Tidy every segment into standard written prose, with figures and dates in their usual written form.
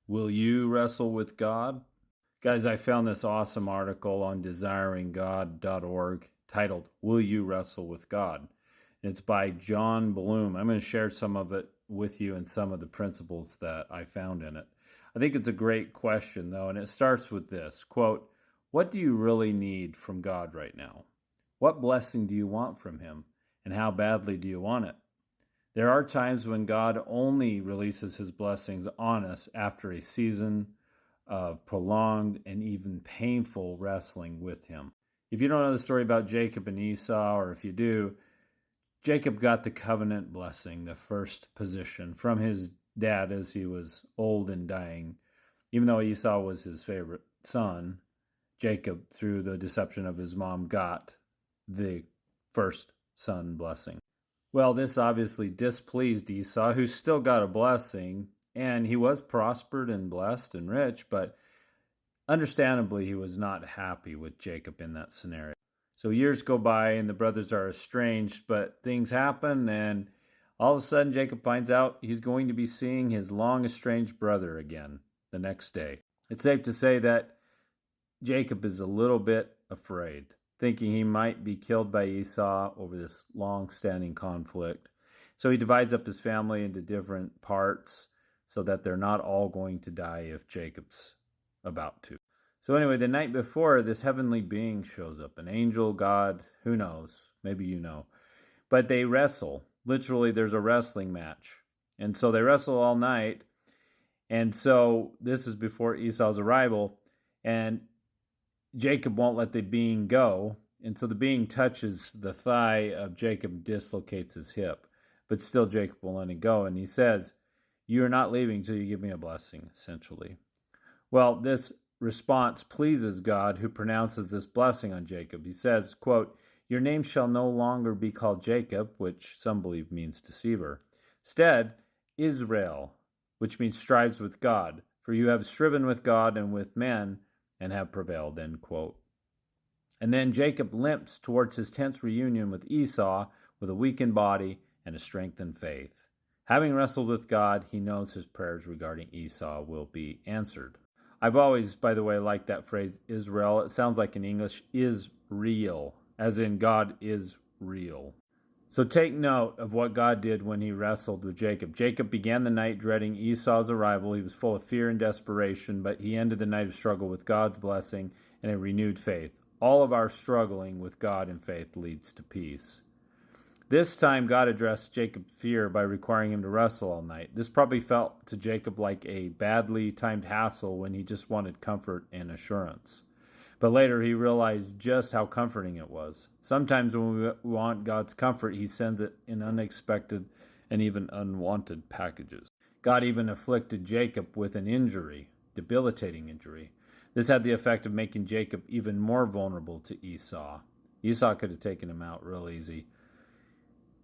Will you wrestle with God? Guys, I found this awesome article on desiringgod.org titled, Will You Wrestle with God? And it's by John Bloom. I'm going to share some of it with you and some of the principles that I found in it. I think it's a great question, though, and it starts with this, quote, what do you really need from God right now? What blessing do you want from Him? And how badly do you want it? There are times when God only releases His blessings on us after a season of prolonged and even painful wrestling with Him. If you don't know the story about Jacob and Esau, or if you do, Jacob got the covenant blessing, the first position, from his dad as he was old and dying. Even though Esau was his favorite son, Jacob, through the deception of his mom, got the first son blessing. Well, this obviously displeased Esau, who still got a blessing, and he was prospered and blessed and rich, but understandably he was not happy with Jacob in that scenario. So years go by and the brothers are estranged, but things happen, and all of a sudden Jacob finds out he's going to be seeing his long estranged brother again the next day. It's safe to say that Jacob is a little bit afraid, thinking he might be killed by Esau over this long-standing conflict. So he divides up his family into different parts so that they're not all going to die if Jacob's about to. So anyway, the night before, this heavenly being shows up, an angel, God, who knows, maybe you know. But they wrestle. Literally, there's a wrestling match. And so they wrestle all night. And so this is before Esau's arrival. And Jacob won't let the being go. And so the being touches the thigh of Jacob, dislocates his hip. But still Jacob won't let it go. And he says, you are not leaving till you give me a blessing, essentially. Well, this response pleases God, who pronounces this blessing on Jacob. He says, quote, your name shall no longer be called Jacob, which some believe means deceiver. Instead, Israel, which means strives with God. For you have striven with God and with men and have prevailed, end quote. And then Jacob limps towards his tense reunion with Esau with a weakened body and a strengthened faith. Having wrestled with God, he knows his prayers regarding Esau will be answered. I've always, by the way, liked that phrase, Israel. It sounds like in English, is real, as in God is real. So take note of what God did when he wrestled with Jacob. Jacob began the night dreading Esau's arrival. He was full of fear and desperation, but he ended the night of struggle with God's blessing and a renewed faith. All of our struggling with God and faith leads to peace. This time, God addressed Jacob's fear by requiring him to wrestle all night. This probably felt to Jacob like a badly timed hassle when he just wanted comfort and assurance. But later, he realized just how comforting it was. Sometimes when we want God's comfort, he sends it in unexpected and even unwanted packages. God even afflicted Jacob with an injury, debilitating injury. This had the effect of making Jacob even more vulnerable to Esau. Esau could have taken him out real easy.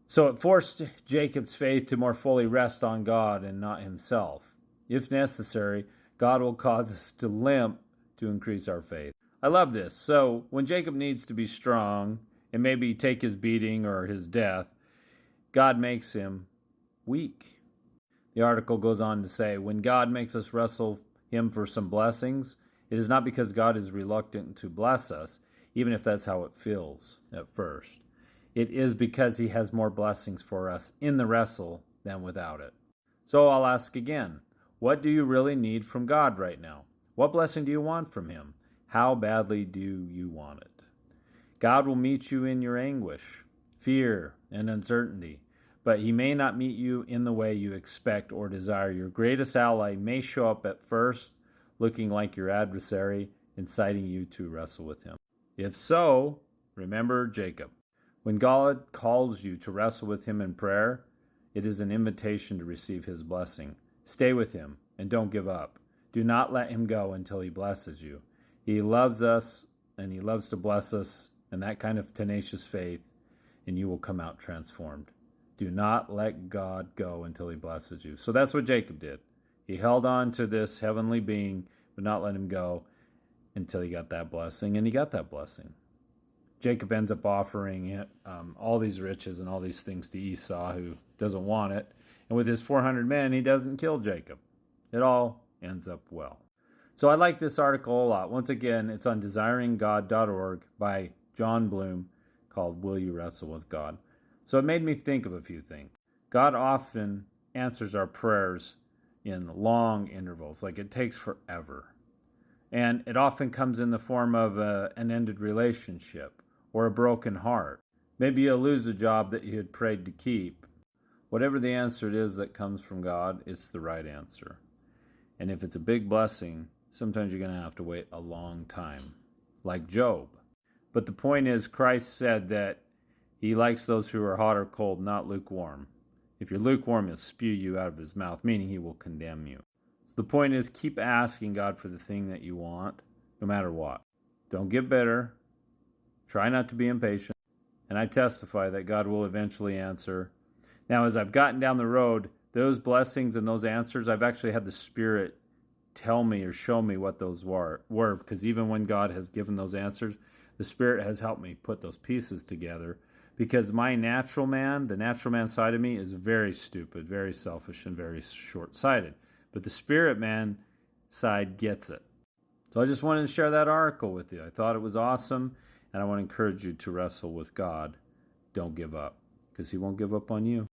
So it forced Jacob's faith to more fully rest on God and not himself. If necessary, God will cause us to limp to increase our faith. I love this. So when Jacob needs to be strong and maybe take his beating or his death, God makes him weak. The article goes on to say, when God makes us wrestle him for some blessings, it is not because God is reluctant to bless us, even if that's how it feels at first. It is because he has more blessings for us in the wrestle than without it. So I'll ask again, what do you really need from God right now? What blessing do you want from him? How badly do you want it? God will meet you in your anguish, fear, and uncertainty, but he may not meet you in the way you expect or desire. Your greatest ally may show up at first, looking like your adversary, inciting you to wrestle with him. If so, remember Jacob. When God calls you to wrestle with him in prayer, it is an invitation to receive his blessing. Stay with him and don't give up. Do not let him go until he blesses you. He loves us and he loves to bless us, and that kind of tenacious faith, and you will come out transformed. Do not let God go until he blesses you. So that's what Jacob did. He held on to this heavenly being, but not let him go until he got that blessing, and he got that blessing. Jacob ends up offering all these riches and all these things to Esau, who doesn't want it. And with his 400 men, he doesn't kill Jacob. It all ends up well. So I like this article a lot. Once again, it's on desiringgod.org by John Bloom, called Will You Wrestle with God? So it made me think of a few things. God often answers our prayers in long intervals, like it takes forever. And it often comes in the form of an ended relationship or a broken heart. Maybe you'll lose a job that you had prayed to keep. Whatever the answer it is that comes from God, it's the right answer. And if it's a big blessing, sometimes you're going to have to wait a long time, like Job. But the point is, Christ said that he likes those who are hot or cold, not lukewarm. If you're lukewarm, he'll spew you out of his mouth, meaning he will condemn you. So the point is, keep asking God for the thing that you want, no matter what. Don't get bitter. Try not to be impatient. And I testify that God will eventually answer. Now, as I've gotten down the road, those blessings and those answers, I've actually had the Spirit tell me or show me what those were. Because even when God has given those answers, the Spirit has helped me put those pieces together. Because my natural man, the natural man side of me, is very stupid, very selfish, and very short-sighted. But the Spirit man side gets it. So I just wanted to share that article with you. I thought it was awesome, and I want to encourage you to wrestle with God. Don't give up, because he won't give up on you.